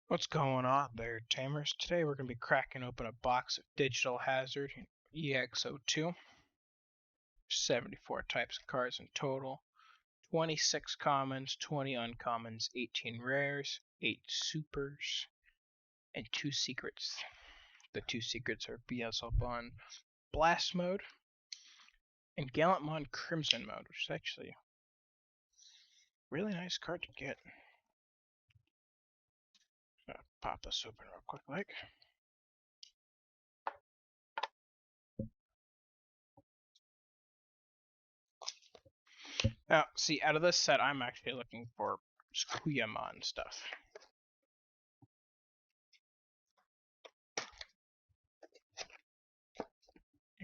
What's going on there, Tamers? Today we're going to be cracking open a box of Digital Hazard EX-02. 74 types of cards in total. 26 commons, 20 uncommons, 18 rares, 8 supers, and 2 secrets. The 2 secrets are Beelzebub Blast Mode and Gallantmon Crimson Mode, which is actually a really nice card to get. Pop this open real quick like. Now, see, out of this set, I'm actually looking for Squiyamon stuff.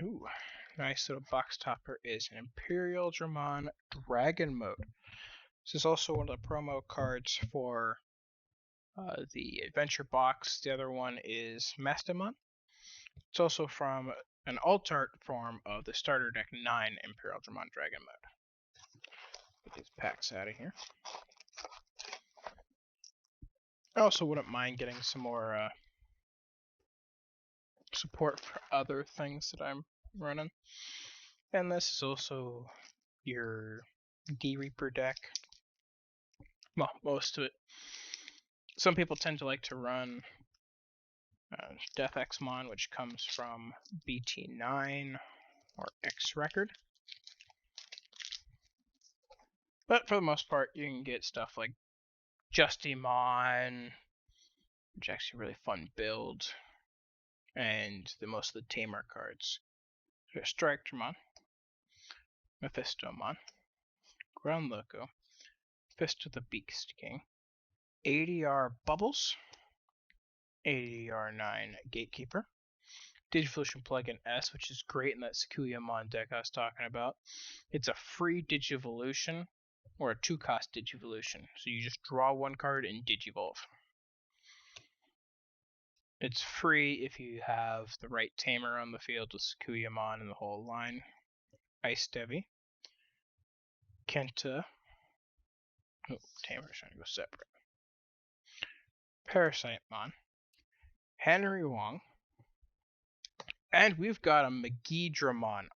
Ooh, nice little box topper is an Imperial Dramon Dragon Mode. This is also one of the promo cards for the Adventure Box. The other one is Mastamon. It's also from an alt art form of the Starter Deck 9 Imperial Dramon Dragon Mode. Get these packs out of here. I also wouldn't mind getting some more support for other things that I'm running. And this is also your D-Reaper deck. Well, most of it. Some people tend to like to run Death X-Mon, which comes from BT9 or X Record. But for the most part, you can get stuff like Justimon, which is actually a really fun build, and most of the Tamer cards. So Strikemon, Mephistomon, Ground Loco, Fist of the Beast King, ADR Bubbles, ADR9 Gatekeeper, Digivolution Plugin S, which is great in that Sukuyamon deck I was talking about. It's a free Digivolution, or a 2-cost Digivolution. So you just draw one card and Digivolve. It's free if you have the right Tamer on the field with Sukuyamon and the whole line. Ice Devi, Kenta. Oh, Tamer's trying to go separate. Parasitemon, Henry Wong, and we've got a Megidramon. I'm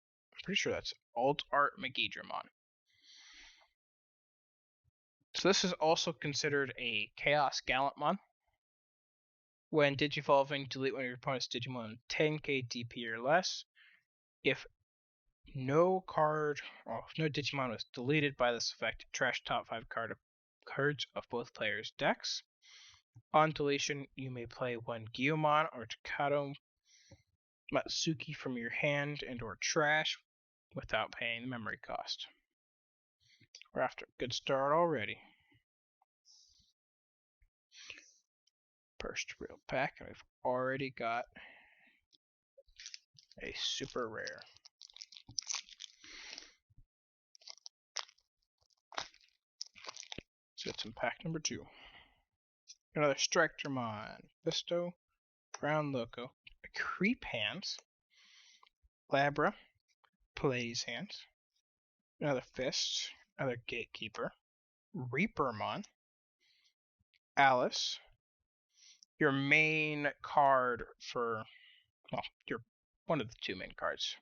pretty sure that's Alt Art Megidramon. So this is also considered a Chaos Gallantmon. When Digivolving, delete one of your opponent's Digimon 10k DP or less. If no Digimon was deleted by this effect, trash top 5 cards of both players' decks. On deletion, you may play one Gyomon or Takato Matsuki from your hand and or trash without paying the memory cost. We're after a good start already. First real pack, and we've already got a super rare. So it's in pack number 2. Another Strikemon, Fisto, Ground Loco, Creep Hands, Labra, Plays Hands, another Fist, another Gatekeeper, Reapermon, Alice, your main card for, your one of the 2 main cards,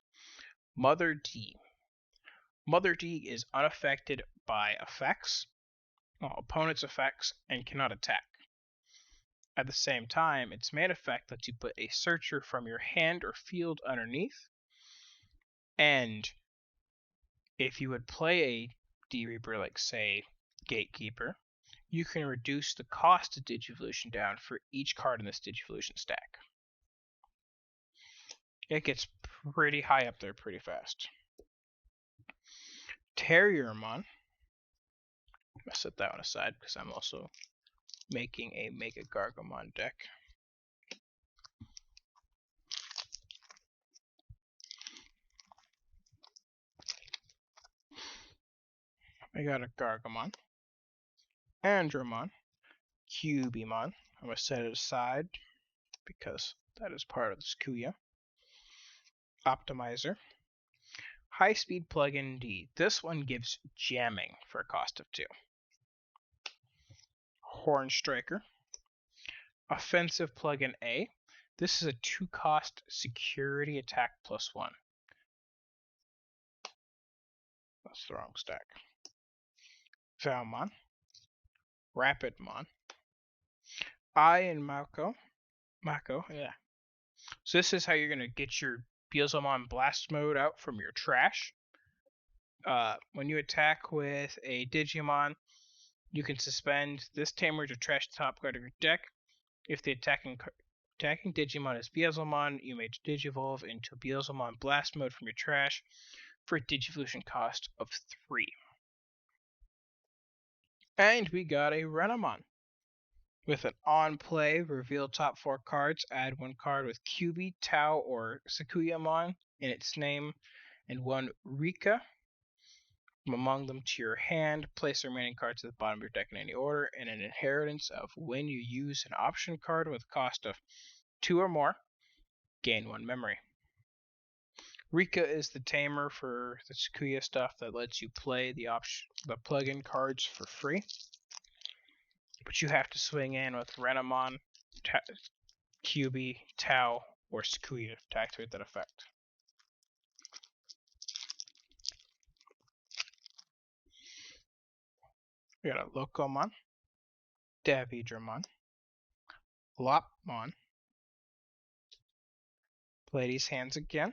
Mother D. Mother D is unaffected by effects, opponent's effects, and cannot attack. At the same time, its main effect lets you put a searcher from your hand or field underneath, and if you would play a D-Reaper like, say, Gatekeeper, you can reduce the cost of Digivolution down for each card in this Digivolution stack. It gets pretty high up there pretty fast. Terriermon. I'm going to set that one aside because I'm also making a Mega Gargomon deck. I got a Gargomon, Andromon, Cubimon. I'm going to set it aside because that is part of this Kuya. Optimizer. High Speed Plugin D. This one gives jamming for a cost of 2. Horn Striker. Offensive plugin A. This is a 2-cost security attack +1. That's the wrong stack. Valmon. Rapidmon. I and Mako. Yeah. So this is how you're going to get your Beelzemon Blast Mode out from your trash. When you attack with a Digimon, you can suspend this tamer to trash the top card of your deck. If the attacking Digimon is Beelzemon, you may Digivolve into Beelzemon Blast Mode from your trash for a Digivolution cost of 3. And we got a Renamon. With an on-play, reveal top 4 cards, add 1 card with Kyubi, Tao, or Sakuyamon in its name, and 1 Rika from among them to your hand. Place the remaining cards at the bottom of your deck in any order, and an inheritance of when you use an option card with a cost of 2 or more, gain 1 memory. Rika is the tamer for the Sakuya stuff that lets you play the plug-in cards for free. But you have to swing in with Renamon, Kyubi, Tao, or Sakuya to activate that effect. We got a Locomon, Davidramon, Lopmon, Lady's Hands again,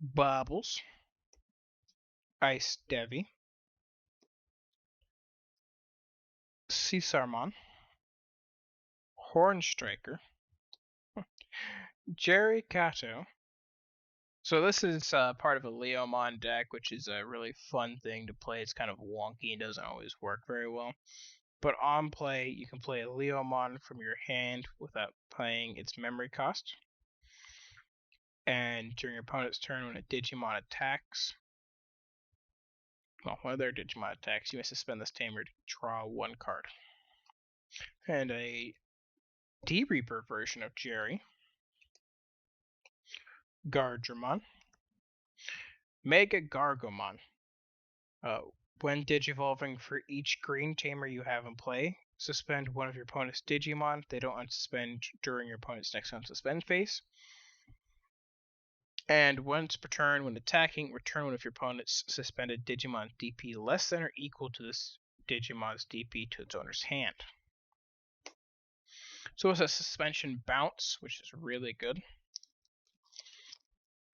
Bubbles, Ice Devi, Caesarmon, Hornstriker, Jerry Kato. So this is part of a Leomon deck, which is a really fun thing to play. It's kind of wonky and doesn't always work very well. But on play, you can play a Leomon from your hand without paying its memory cost. And during your opponent's turn, when a Digimon attacks, one of their Digimon attacks, you may suspend this tamer to draw 1 card. And a D-Reaper version of Jerry, Gardramon, Mega Gargomon. When Digivolving, for each green tamer you have in play, suspend one of your opponent's Digimon. They don't unsuspend during your opponent's next unsuspend phase. And once per turn, when attacking, return one of your opponent's suspended Digimon DP less than or equal to this Digimon's DP to its owner's hand. So it's a suspension bounce, which is really good.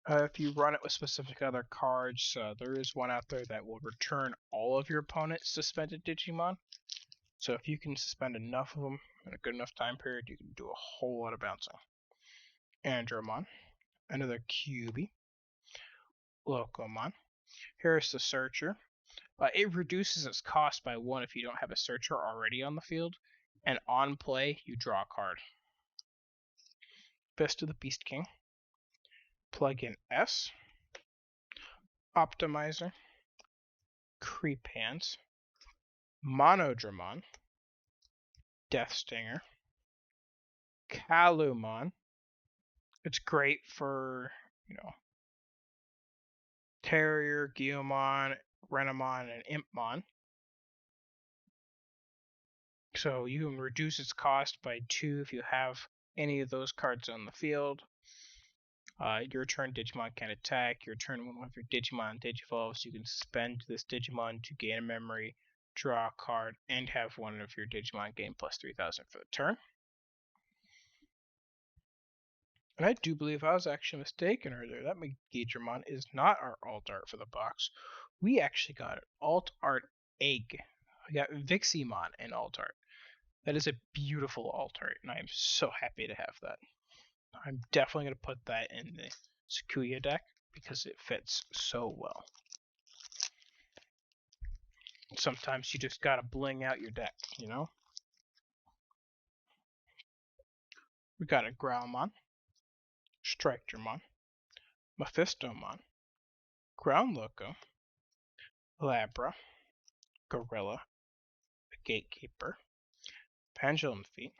If you run it with specific other cards, there is one out there that will return all of your opponent's suspended Digimon. So if you can suspend enough of them in a good enough time period, you can do a whole lot of bouncing. Andromon, another Kyubi, Locomon. Here's the Searcher. It reduces its cost by 1 if you don't have a Searcher already on the field, and on play, you draw a card. Fist of the Beast King, Plugin S, Optimizer, Creep Hands, Monodramon, Death Stinger, Kalumon. It's great for, Terrier, Guilmon, Renamon, and Impmon. So you can reduce its cost by 2 if you have any of those cards on the field. Your turn, Digimon can attack. Your turn, when one of your Digimon Digivolves, you can suspend this Digimon to gain a memory, draw a card, and have one of your Digimon gain plus 3,000 for the turn. And I do believe I was actually mistaken earlier. That Megidramon is not our alt art for the box. We actually got an alt art egg. We got Viximon in alt art. That is a beautiful alt art, and I am so happy to have that. I'm definitely going to put that in the Sakuya deck because it fits so well. Sometimes you just gotta bling out your deck, We got a Growlmon, Strikedramon, Mephistomon, Ground Loco, Labra, Gorilla, Gatekeeper, Pendulum Feet,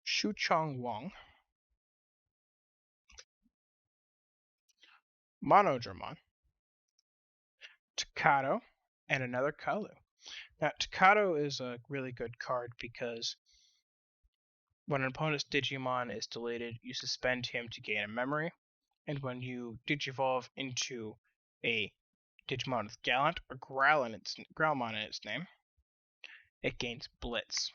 Shuchong Wong, Monodramon, Takato, and another Kalu. Now, Takato is a really good card because When an opponent's Digimon is deleted, you suspend him to gain a memory, and when you Digivolve into a Digimon with Gallant or Growlmon in its name, it gains Blitz,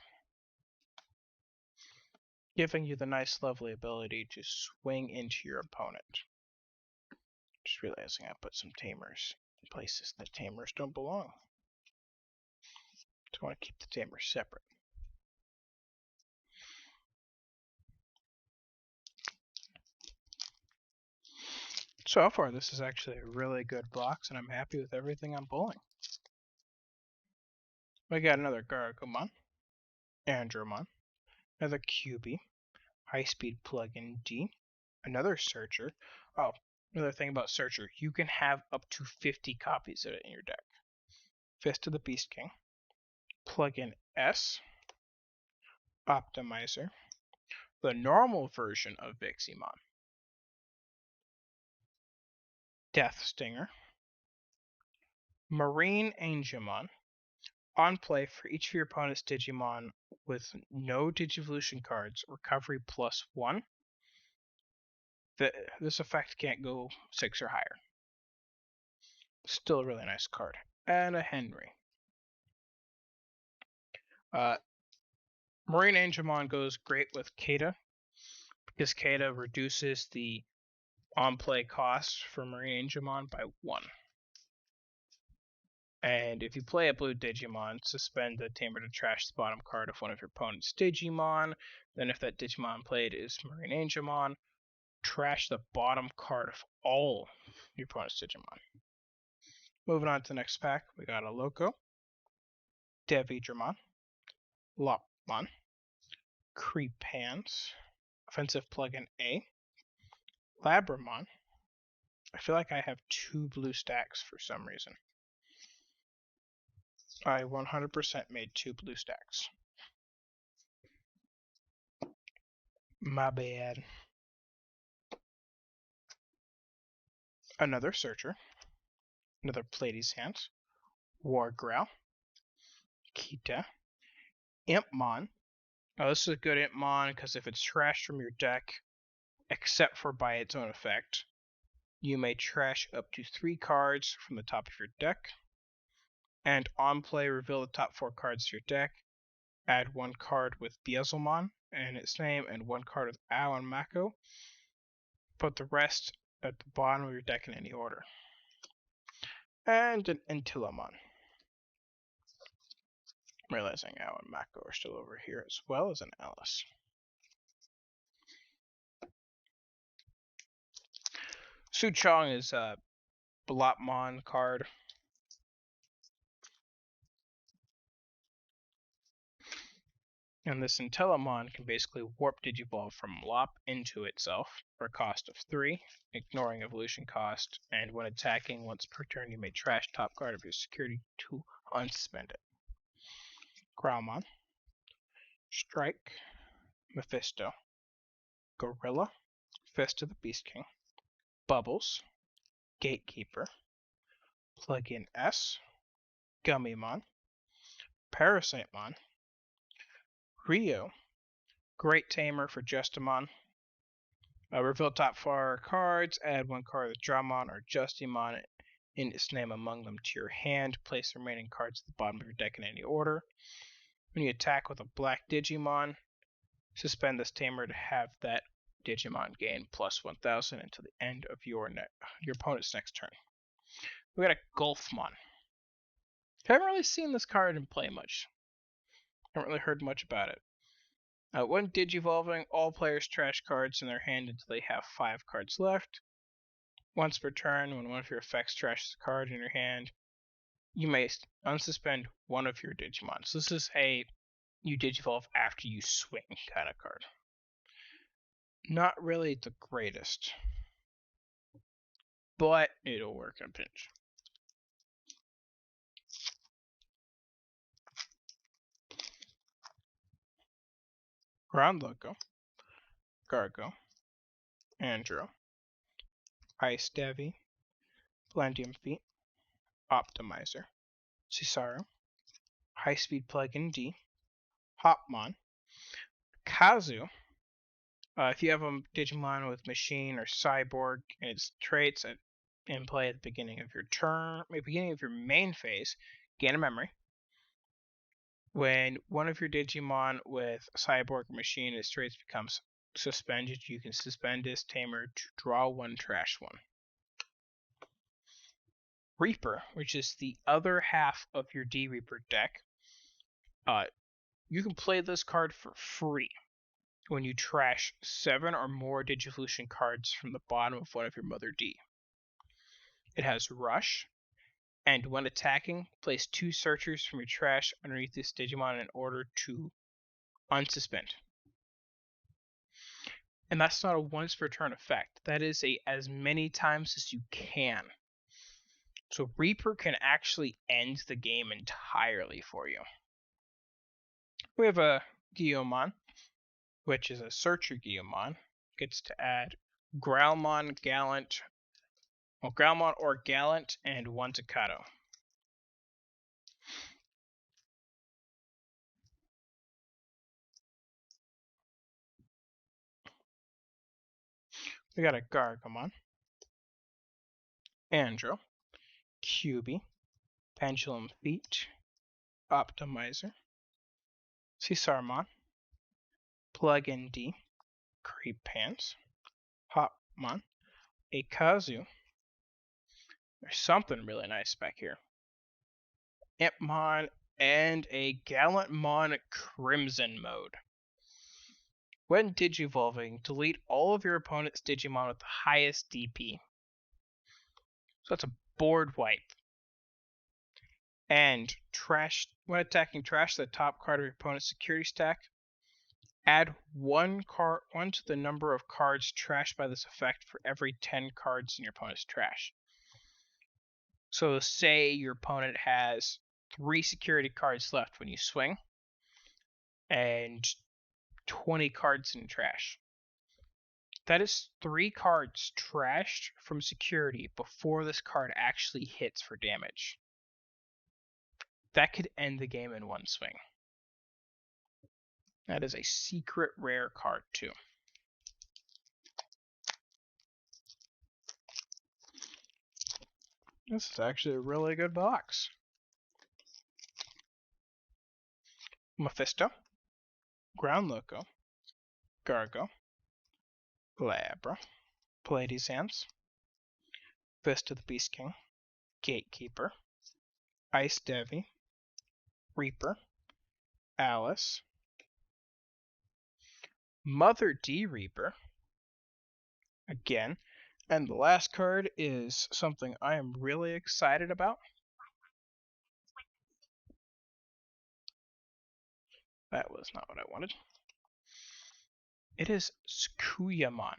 giving you the nice, lovely ability to swing into your opponent. Just realizing I put some tamers in places that tamers don't belong. So I want to keep the tamers separate. So far, this is actually a really good box, and I'm happy with everything I'm pulling. We got another Gargomon, Andromon, another QB, High-Speed Plug-in D, another Searcher. Oh, another thing about Searcher, you can have up to 50 copies of it in your deck. Fist of the Beast King, Plug-in S, Optimizer, the normal version of Viximon, Death Stinger, Marine Angemon. On play, for each of your opponent's Digimon with no Digivolution cards, recovery +1. This effect can't go 6 or higher. Still a really nice card. And a Henry. Marine Angemon goes great with Kata, because Kata reduces the on-play cost for Marine Angemon by 1. And if you play a blue Digimon, suspend the Tamer to trash the bottom card of one of your opponent's Digimon. Then if that Digimon played is Marine Angemon, trash the bottom card of all your opponent's Digimon. Moving on to the next pack, we got a Loco, Devidramon, Lopmon, Creepans, Offensive Plugin A, Labramon. I feel like I have 2 blue stacks for some reason. I 100% made 2 blue stacks. My bad. Another Searcher, another Pleiades Hand, Wargrowl, Kita, Impmon. Now this is a good Impmon because if it's trashed from your deck, except for by its own effect, you may trash up to 3 cards from the top of your deck, and on play reveal the top 4 cards to your deck, add 1 card with Beelzemon in its name and 1 card with Ao and Mako, put the rest at the bottom of your deck in any order. And an Antilamon. I'm realizing Ao and Mako are still over here as well as an Alice. Suchong is a Blopmon card. And this Intellamon can basically warp Digivolve from Lop into itself for a cost of 3, ignoring evolution cost, and when attacking once per turn you may trash top card of your security to unsuspend it. Growlmon, Strike, Mephisto, Gorilla, Fist of the Beast King, Bubbles, Gatekeeper, Plug-in S, Gummymon, Parasitemon, Rio, Great Tamer for Justimon. Reveal top 4 cards, add 1 card with Dramon or Justimon in its name among them to your hand. Place the remaining cards at the bottom of your deck in any order. When you attack with a black Digimon, suspend this Tamer to have that Digimon gain +1000 until the end of your opponent's next turn. We got a Golfmon. Haven't really seen this card in play much. Haven't really heard much about it. When Digivolving, all players trash cards in their hand until they have 5 cards left. Once per turn, when one of your effects trashes a card in your hand, you may unsuspend one of your Digimon. So this is a you Digivolve after you swing kind of card. Not really the greatest, but it'll work in a pinch. Ground Loco, Gargo, Andro, Ice Devi, Blendium Feet, Optimizer, Cesaro, High Speed Plug-in D, Hopmon, Kazu, if you have a Digimon with Machine or Cyborg and its traits in play at the beginning of your turn, beginning of your main phase, gain a memory. When one of your Digimon with Cyborg or Machine and its traits becomes suspended, you can suspend this tamer to draw one, trash one. Reaper, which is the other half of your D Reaper deck, you can play this card for free when you trash 7 or more Digivolution cards from the bottom of one of your Mother D. It has Rush, and when attacking, place 2 searchers from your trash underneath this Digimon in order to unsuspend. And that's not a once per turn effect. That is a as many times as you can. So Reaper can actually end the game entirely for you. We have a Guillemon, which is a Searcher Guillemon. Gets to add Growlmon, Gallant, Growlmon or Gallant, and 1 Staccato. We got a Gargomon, Andro, QB, Pendulum Feet, Optimizer, Caesarmon, Plug-in D, Creep Pants, Hopmon, a Kazu. There's something really nice back here. Impmon, and a Gallantmon Crimson mode. When Digivolving, delete all of your opponent's Digimon with the highest DP. So that's a board wipe. And when attacking, trash the top card of your opponent's security stack. Add one to the number of cards trashed by this effect for every 10 cards in your opponent's trash. So say your opponent has 3 security cards left when you swing, and 20 cards in trash. That is 3 cards trashed from security before this card actually hits for damage. That could end the game in one swing. That is a secret rare card too. This is actually a really good box. Mephisto, Ground Loco, Gargo, Glabra, Pleiades Hands, Fist of the Beast King, Gatekeeper, Ice Devi, Reaper, Alice, Mother D Reaper, again, and the last card is something I am really excited about. That was not what I wanted. It is Tsukuyamon.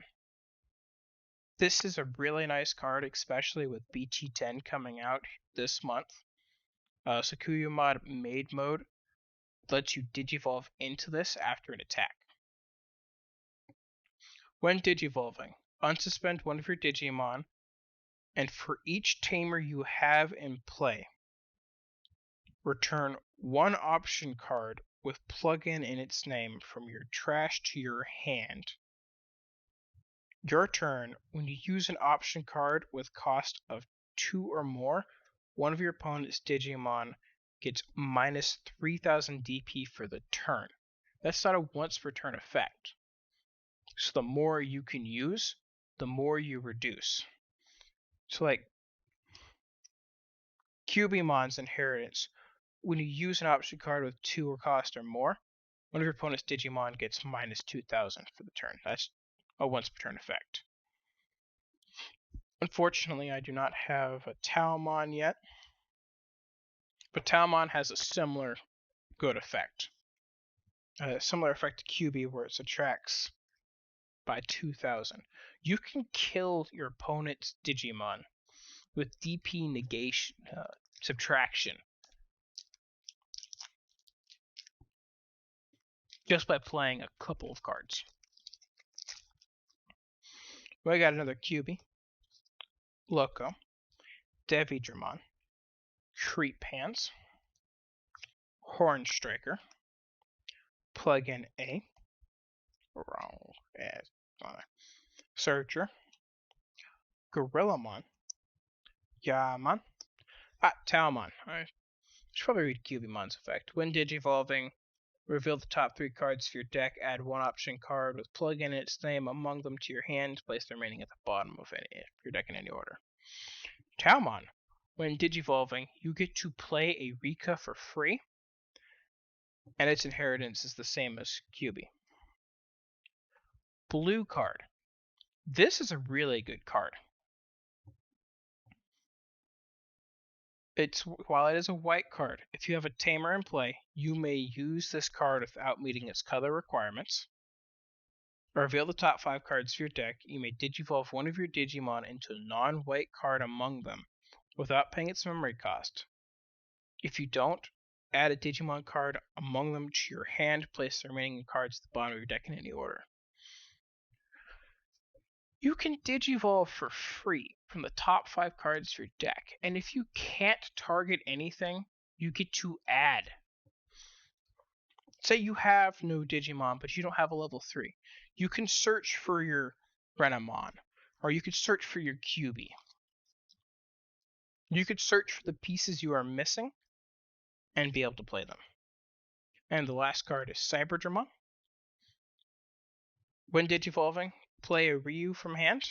This is a really nice card, especially with BT10 coming out this month. Tsukuyamon Maid Mode lets you Digivolve into this after an attack. When Digivolving, unsuspend one of your Digimon, and for each tamer you have in play, return 1 option card with plug-in in its name from your trash to your hand. Your turn, when you use an option card with cost of 2 or more, one of your opponent's Digimon gets minus 3000 DP for the turn. That's not a once per turn effect. So the more you can use, the more you reduce. So like Cubimon's Inheritance, when you use an option card with 2 or cost or more, one of your opponent's Digimon gets minus 2000 for the turn. That's a once per turn effect. Unfortunately, I do not have a Taomon yet, but Taomon has a similar good effect. A similar effect to QB where it subtracts by 2000. You can kill your opponent's Digimon with DP negation, subtraction, just by playing a couple of cards. We got another QB, Loco, Devidramon, Creep Pants, Horn Striker, Plug-in A, wrong. Searcher, Gorillamon, Yaman, Talmon. I should probably read Cubimon's effect. When digivolving, reveal the top 3 cards of your deck, add one option card with plug in its name among them to your hand, place the remaining at the bottom of your deck in any order. Talmon, when digivolving, you get to play a Rika for free, and its inheritance is the same as Cubi. Blue card. This is a really good card. While it is a white card, if you have a tamer in play, you may use this card without meeting its color requirements. Reveal the top 5 cards of your deck. You may digivolve one of your Digimon into a non-white card among them without paying its memory cost. If you don't, add a Digimon card among them to your hand, place the remaining cards at the bottom of your deck in any order. You can digivolve for free from the top 5 cards of your deck, and if you can't target anything, you get to add. Say you have no Digimon, but you don't have a level 3. You can search for your Renamon, or you could search for your Cubi. You could search for the pieces you are missing and be able to play them. And the last card is Cyberdramon. When digivolving, play a Ryu from hand.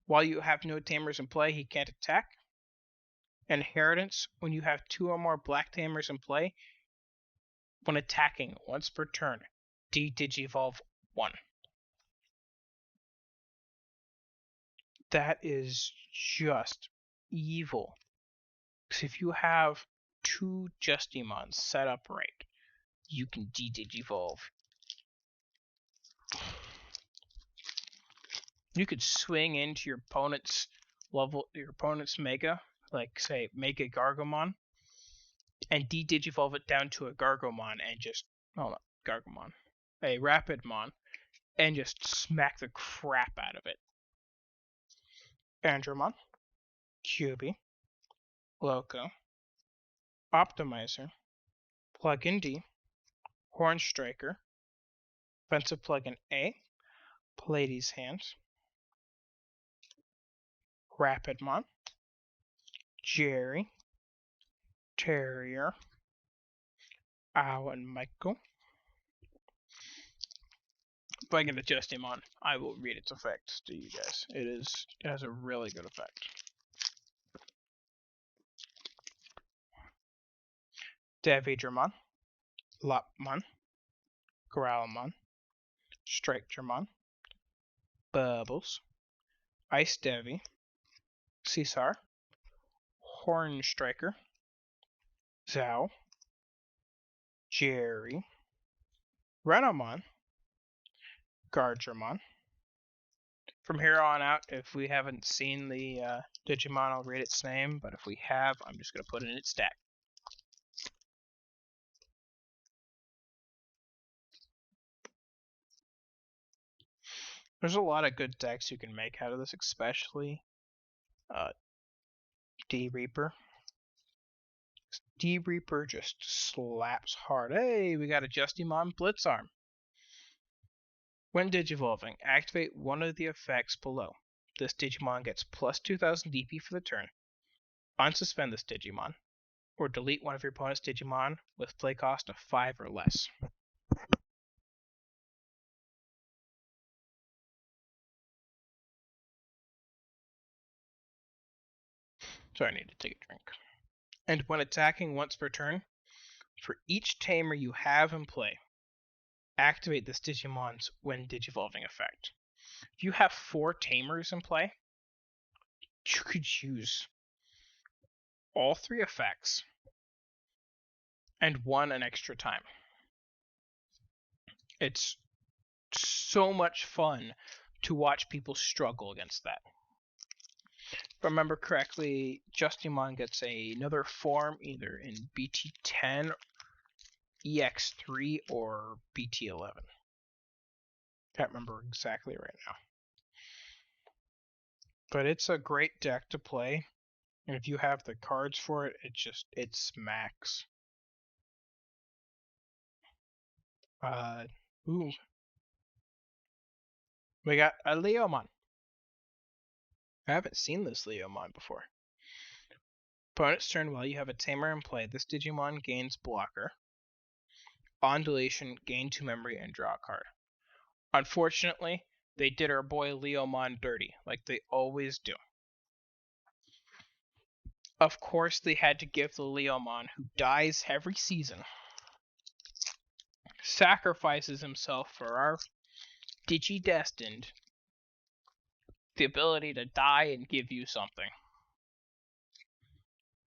While you have no tamers in play, he can't attack. Inheritance, when you have 2 or more black tamers in play, when attacking once per turn, digivolve 1. That is just evil. Because if you have 2 Justimons set up right, you can digivolve. You could swing into your opponent's Mega, like say Mega Gargomon, and digivolve it down to a Gargomon and just a Rapidmon, and just smack the crap out of it. Andromon, Cubi, Loco, Optimizer, Plugin D, Horn Striker, Offensive Plugin A, Pleiades Hand, Rapidmon, Jerry, Terrier, Ow and Michael. If I get a Justimon, I will read its effects to you guys. It has a really good effect. Davidramon, Lopmon, Growlmon, Strike-Dramon, Bubbles, Ice Devi, Caesar, Horn Striker, Zhao, Jerry, Renamon, Guardramon. From here on out, if we haven't seen the Digimon, I'll read its name, but if we have, I'm just going to put it in its stack. There's a lot of good decks you can make out of this, especially D-Reaper. D-Reaper just slaps hard. Hey, we got a Justimon Blitzarm. When digivolving, activate one of the effects below. This Digimon gets plus 2000 DP for the turn. Unsuspend this Digimon, or delete one of your opponent's Digimon with play cost of 5 or less. So I need to take a drink. And when attacking once per turn, for each tamer you have in play, activate this Digimon's when digivolving effect. If you have 4 tamers in play, you could use all 3 effects and 1 an extra time. It's so much fun to watch people struggle against that. If I remember correctly, Justimon gets another form either in BT10, EX-03, or BT11. Can't remember exactly right now. But it's a great deck to play, and if you have the cards for it, it smacks. We got a Leomon. I haven't seen this Leomon before. Opponent's turn while you have a tamer in play. This Digimon gains blocker. On deletion, gain 2 memory and draw a card. Unfortunately, they did our boy Leomon dirty, like they always do. Of course, they had to give the Leomon, who dies every season, sacrifices himself for our Digi-destined, the ability to die and give you something.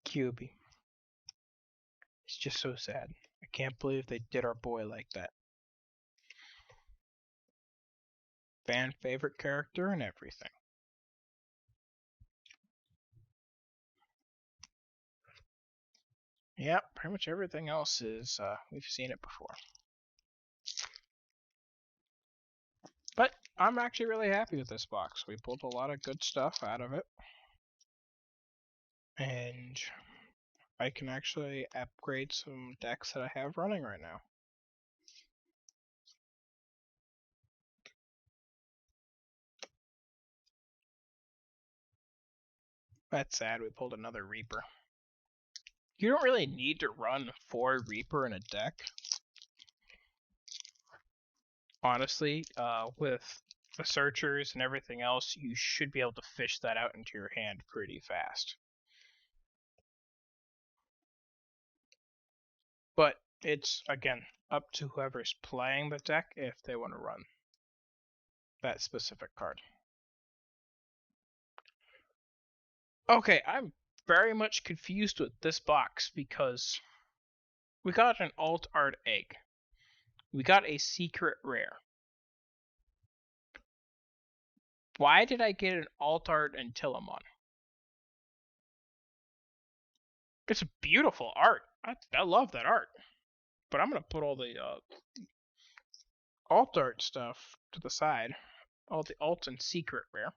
QB. It's just so sad. I can't believe they did our boy like that. Fan favorite character and everything. Yep, pretty much everything else is, we've seen it before. But I'm actually really happy with this box. We pulled a lot of good stuff out of it. And I can actually upgrade some decks that I have running right now. That's sad, we pulled another Reaper. You don't really need to run 4 Reaper in a deck. Honestly, with the searchers and everything else, you should be able to fish that out into your hand pretty fast. But it's, again, up to whoever's playing the deck if they want to run that specific card. Okay, I'm very much confused with this box because we got an alt art egg. We got a secret rare. Why did I get an alt art Antilamon? It's beautiful art. I love that art. But I'm going to put all the alt art stuff to the side. All the alt and secret rare.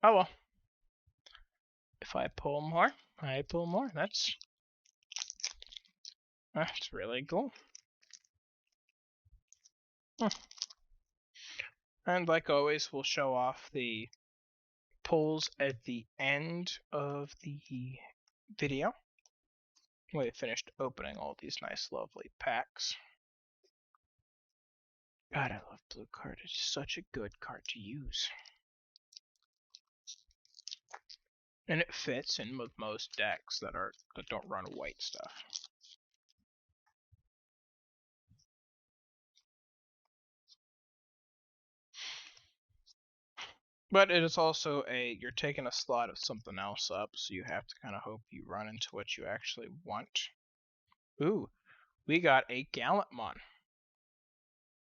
Oh well. If I pull more, I pull more. That's really cool. And like always, we'll show off the pulls at the end of the video. We finished opening all these nice, lovely packs. God, I love blue card. It's such a good card to use. And it fits in with most decks that don't run white stuff. But it is also you're taking a slot of something else up, so you have to kind of hope you run into what you actually want. Ooh, we got a Gallantmon.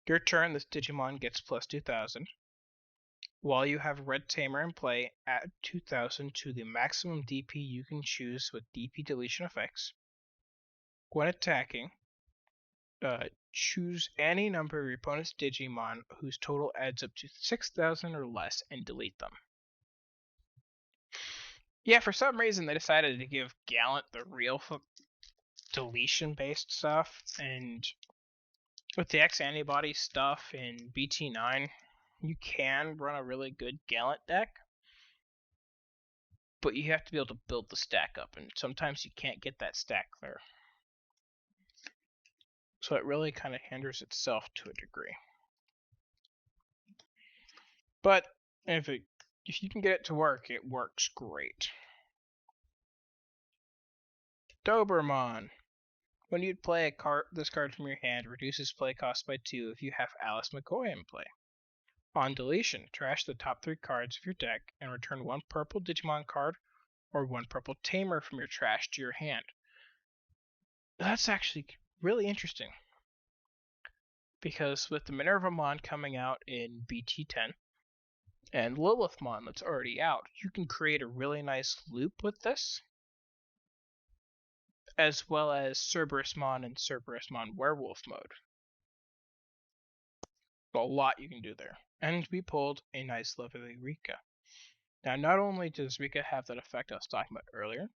Your turn, this Digimon gets plus 2000. While you have Red Tamer in play, add 2000 to the maximum DP you can choose with DP deletion effects. When attacking, choose any number of your opponent's Digimon whose total adds up to 6000 or less and delete them. Yeah, for some reason they decided to give Gallant the real deletion-based stuff, and with the X-Antibody stuff in BT9, you can run a really good Gallant deck, but you have to be able to build the stack up, and sometimes you can't get that stack there. So it really kind of hinders itself to a degree. But if you can get it to work, it works great. Doberman. When you'd play this card from your hand, reduces play cost by 2 if you have Alice McCoy in play. On deletion, trash the top 3 cards of your deck and return 1 purple Digimon card or 1 purple Tamer from your trash to your hand. That's actually really interesting, because with the Minervamon coming out in BT10 and Lilithmon that's already out, you can create a really nice loop with this, as well as Cerberusmon and Cerberusmon Werewolf mode. A lot you can do there. And we pulled a nice lovely Rika. Now, not only does Rika have that effect I was talking about earlier,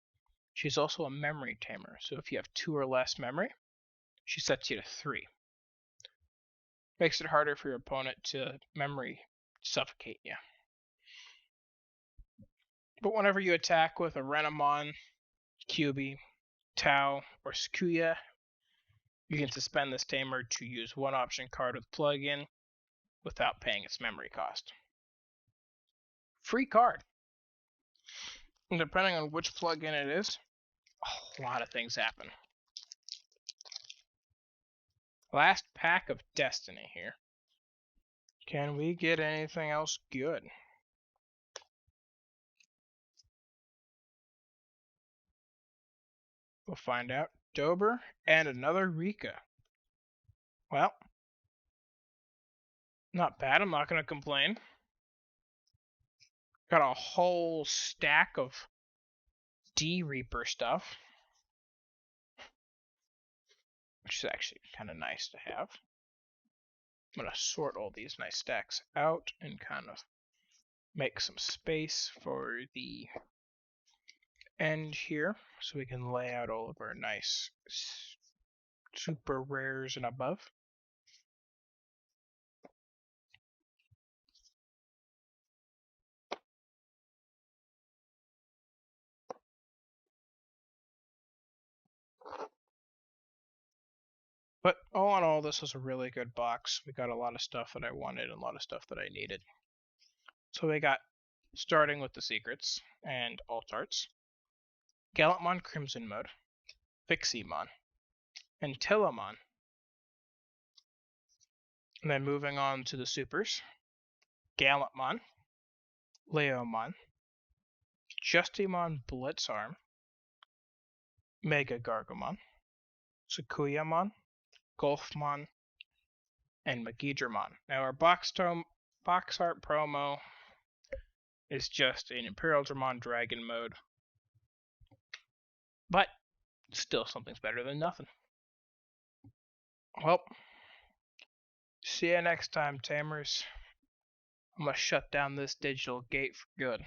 she's also a memory tamer. So if you have 2 or less memory, she sets you to 3. Makes it harder for your opponent to memory suffocate you. But whenever you attack with a Renamon, Kyubi, Tau, or Sakuya, you can suspend this tamer to use one option card with plug-in without paying its memory cost. Free card. And depending on which plug-in it is, a lot of things happen. Last pack of Destiny here. Can we get anything else good? We'll find out. Dober and another Rika. Well, not bad. I'm not going to complain. Got a whole stack of D Reaper stuff, which is actually kind of nice to have. I'm going to sort all these nice stacks out and kind of make some space for the end here so we can lay out all of our nice super rares and above. But all in all, this was a really good box. We got a lot of stuff that I wanted and a lot of stuff that I needed. So we got, starting with the secrets and alt arts, Gallantmon Crimson Mode, Piximon, and Tillamon. And then moving on to the supers, Gallantmon, Leomon, Justimon Blitzarm, Mega Gargomon, Sakuyamon, Golfmon, and Magidramon. Now our box art promo is just an Imperial Dramon Dragon mode, but still something's better than nothing. Well, see you next time, Tamers. I'm gonna shut down this digital gate for good.